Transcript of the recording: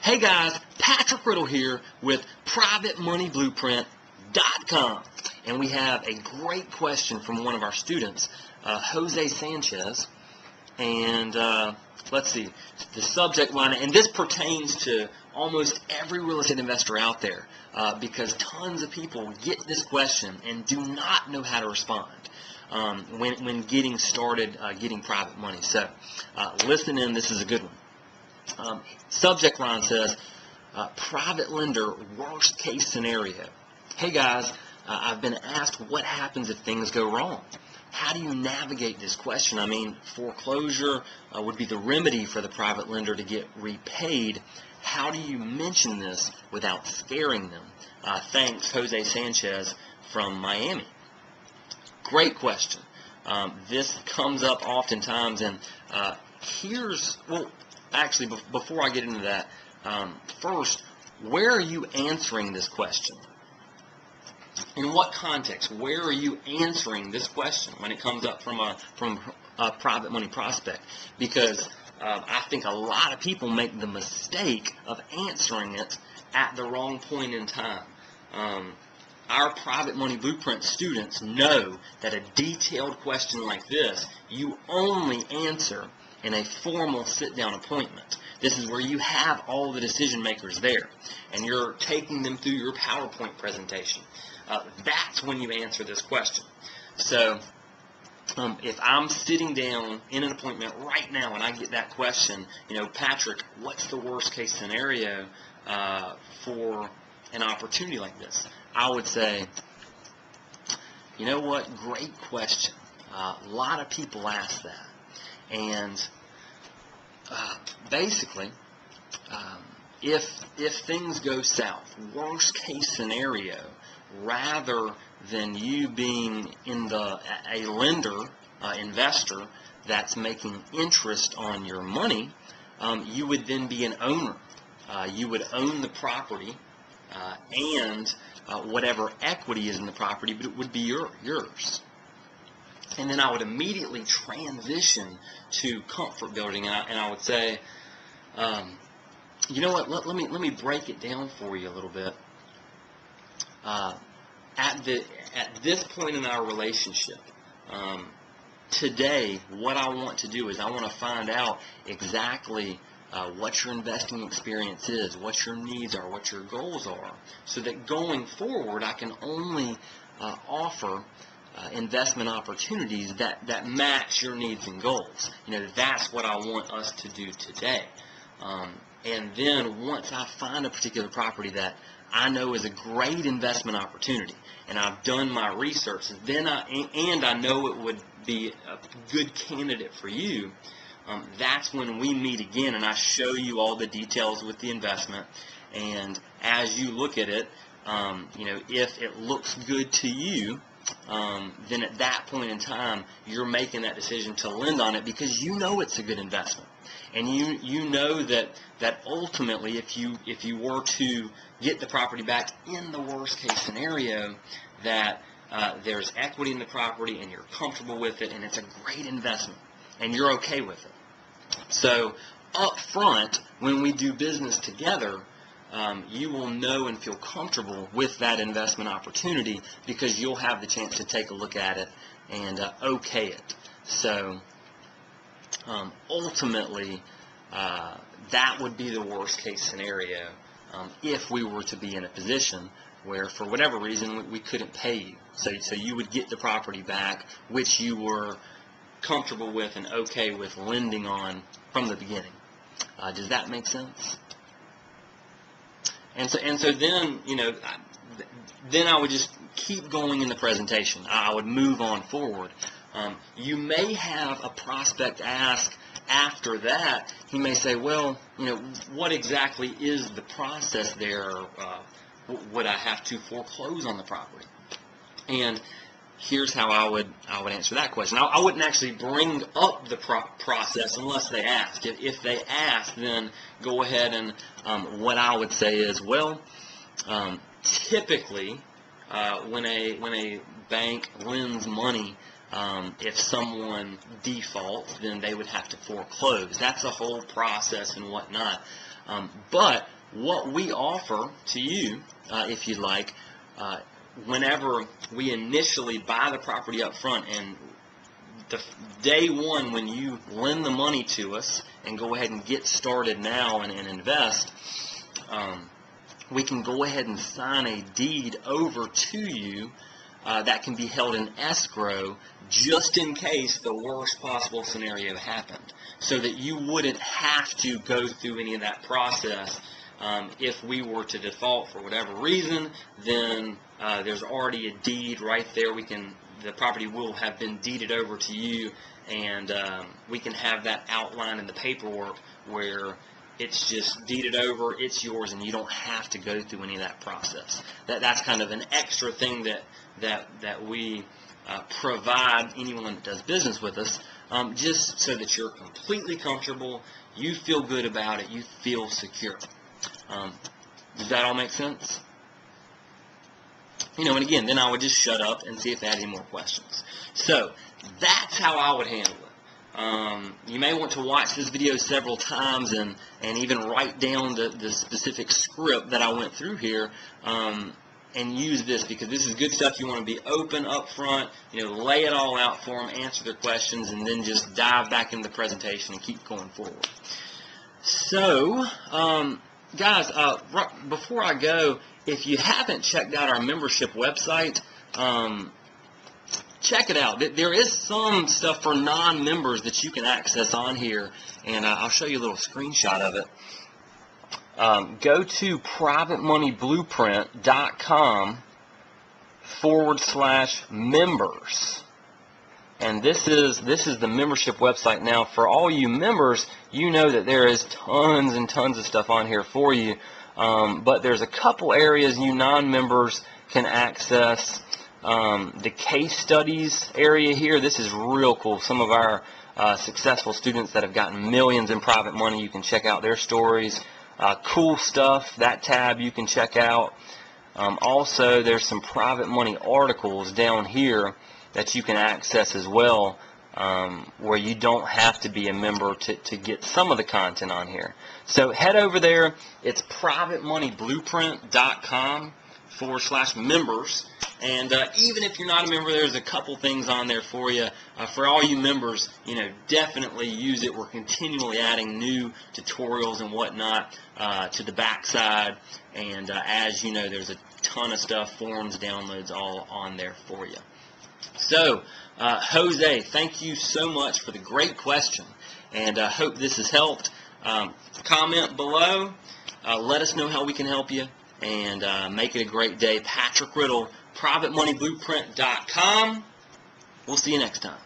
Hey guys, Patrick Riddle here with PrivateMoneyBlueprint.com, and we have a great question from one of our students, Jose Sanchez, and let's see, the subject line, and this pertains to almost every real estate investor out there, because tons of people get this question and do not know how to respond when getting started getting private money. So listen in, this is a good one. Subject line says, private lender worst case scenario. Hey guys, I've been asked what happens if things go wrong. How do you navigate this question? I mean, foreclosure would be the remedy for the private lender to get repaid. How do you mention this without scaring them? Thanks, Jose Sanchez from Miami. Great question. This comes up oftentimes, and actually, before I get into that, first, where are you answering this question? In what context? Where are you answering this question when it comes up from a private money prospect? Because I think a lot of people make the mistake of answering it at the wrong point in time. Our Private Money Blueprint students know that a detailed question like this, you only answer in a formal sit-down appointment. This is where you have all the decision makers there, and you're taking them through your PowerPoint presentation. That's when you answer this question. So if I'm sitting down in an appointment right now and I get that question, Patrick, what's the worst case scenario for an opportunity like this? I would say, you know what, great question. A lot of people ask that. And basically, if things go south, worst case scenario, rather than you being a lender, investor that's making interest on your money, you would then be an owner. You would own the property and whatever equity is in the property, but it would be yours. And then I would immediately transition to comfort building, and I would say, you know what? Let me break it down for you a little bit. At this point in our relationship, today, what I want to do is I want to find out exactly what your investing experience is, what your needs are, what your goals are, so that going forward, I can only offer investment opportunities that match your needs and goals. That's what I want us to do today. And then once I find a particular property that I know is a great investment opportunity, and I've done my research, then I know it would be a good candidate for you, that's when we meet again and I show you all the details with the investment. And as you look at it, if it looks good to you, then at that point in time, you're making that decision to lend on it because you know it's a good investment. And you know that ultimately, if you were to get the property back in the worst case scenario, that there's equity in the property and you're comfortable with it and it's a great investment and you're okay with it. So up front, when we do business together, you will know and feel comfortable with that investment opportunity because you'll have the chance to take a look at it and okay it. So ultimately, that would be the worst case scenario if we were to be in a position where, for whatever reason, we couldn't pay you. So you would get the property back, which you were comfortable with and okay with lending on from the beginning. Does that make sense? And so then, then I would just keep going in the presentation. I would move on forward. You may have a prospect ask after that. He may say, well, what exactly is the process there? Would I have to foreclose on the property? And here's how I would answer that question. I wouldn't actually bring up the process unless they ask. If they ask, then go ahead and what I would say is, well, typically when a bank lends money, if someone defaults, then they would have to foreclose. That's a whole process and whatnot. But what we offer to you, if you'd like, whenever we initially buy the property up front, and the day one when you lend the money to us and go ahead and get started now and invest, we can go ahead and sign a deed over to you that can be held in escrow just in case the worst possible scenario happened, so that you wouldn't have to go through any of that process. If we were to default for whatever reason, then there's already a deed right there. The property will have been deeded over to you, and we can have that outlined in the paperwork where it's just deeded over, it's yours, and you don't have to go through any of that process. That's kind of an extra thing that we provide anyone that does business with us, just so that you're completely comfortable, you feel good about it, you feel secure. Does that all make sense? And again, then I would just shut up and see if they had any more questions. So that's how I would handle it. You may want to watch this video several times and even write down the specific script that I went through here, and use this, because this is good stuff. You want to be open up front, lay it all out for them, answer their questions, and then just dive back into the presentation and keep going forward. So, guys, before I go, if you haven't checked out our membership website, check it out. There is some stuff for non-members that you can access on here, and I'll show you a little screenshot of it. Go to privatemoneyblueprint.com/members. And this is the membership website. Now, for all you members, you know that there is tons and tons of stuff on here for you. But there's a couple areas you non-members can access. The case studies area here, this is real cool. Some of our successful students that have gotten millions in private money, you can check out their stories. Cool stuff, that tab you can check out. Also, there's some private money articles down here that you can access as well, where you don't have to be a member to get some of the content on here. So head over there. It's privatemoneyblueprint.com/members. And even if you're not a member, there's a couple things on there for you. For all you members, definitely use it. We're continually adding new tutorials and whatnot to the backside. And as you know, there's a ton of stuff, forums, downloads, all on there for you. So, Jose, thank you so much for the great question, and I hope this has helped. Comment below. Let us know how we can help you, and make it a great day. Patrick Riddle, privatemoneyblueprint.com. We'll see you next time.